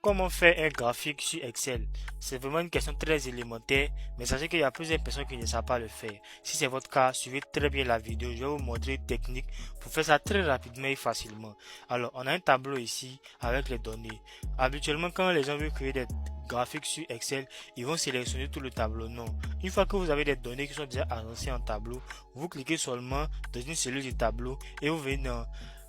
comment faire un graphique sur Excel? C'est vraiment une question très élémentaire, mais sachez qu'il y a plusieurs personnes qui ne savent pas le faire. Si c'est votre cas, suivez très bien la vidéo. Je vais vous montrer une technique pour faire ça très rapidement et facilement. Alors, on a un tableau ici avec les données. Habituellement, quand les gens veulent créer des graphiques sur Excel, ils vont sélectionner tout le tableau. Non. Une fois que vous avez des données qui sont déjà agencées en tableau, vous cliquez seulement dans une cellule du tableau et vous venez dans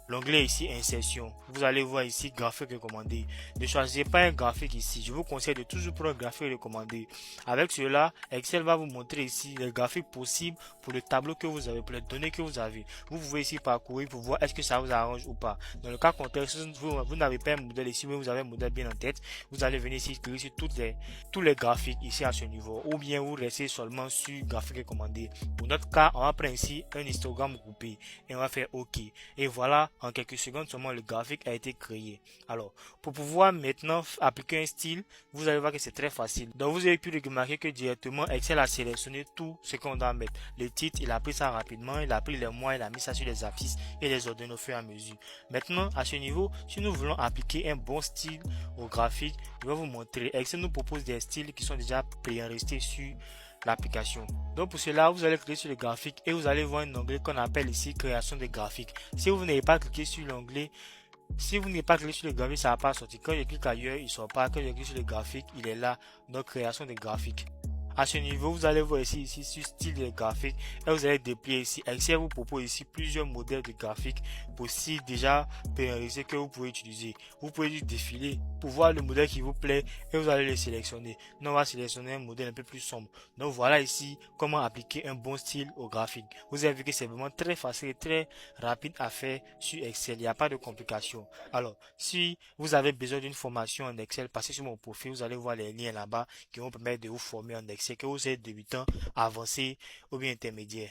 l'onglet ici insertion. Vous allez voir ici graphique recommandé. Ne choisissez pas un graphique ici. Je vous conseille de toujours prendre un graphique recommandé. Avec cela, Excel va vous montrer ici les graphiques possibles pour le tableau que vous avez, pour les données que vous avez. Vous pouvez ici parcourir pour voir est-ce que ça vous arrange ou pas. Dans le cas contraire, si vous n'avez pas un modèle ici, mais vous avez un modèle bien en tête, vous allez venir ici cliquer sur tous les graphiques ici à ce niveau. Ou bien vous restez seulement sur graphique recommandé. Pour notre cas, on va prendre ici un histogramme groupé et on va faire OK. Et voilà, en quelques secondes seulement le graphique a été créé. Alors, pour pouvoir maintenant appliquer un style, vous allez voir que c'est très facile. Donc vous avez pu remarquer que directement Excel a sélectionné tout ce qu'on doit mettre. Le titre, il a pris ça rapidement, il a pris les mois, il a mis ça sur les affiches et les ordonne au fur et à mesure. Maintenant, à ce niveau, si nous voulons appliquer un bon style au graphique, je vais vous montrer. Excel nous propose des styles qui sont déjà préenregistrés sur l'application. Donc pour cela, vous allez cliquer sur le graphique et vous allez voir un onglet qu'on appelle ici création de graphique. Si vous n'avez pas cliqué sur l'onglet, si vous n'avez pas cliqué sur le graphique, ça va pas sortir. Quand je clique ailleurs, il sort pas. Quand je clique sur le graphique, il est là. Donc création de graphique. À ce niveau, vous allez voir ici sur style de graphique et vous allez déplier ici. Excel vous propose ici plusieurs modèles de graphiques possibles déjà préenregistrés que vous pouvez utiliser. Vous pouvez juste défiler pour voir le modèle qui vous plaît et vous allez le sélectionner. Nous, on va sélectionner un modèle un peu plus sombre. Donc voilà ici comment appliquer un bon style au graphique. Vous avez vu que c'est vraiment très facile et très rapide à faire sur Excel. Il n'y a pas de complications. Alors, si vous avez besoin d'une formation en Excel, passez sur mon profil. Vous allez voir les liens là-bas qui vont permettre de vous former en Excel, que vous êtes débutant, avancé ou bien intermédiaire.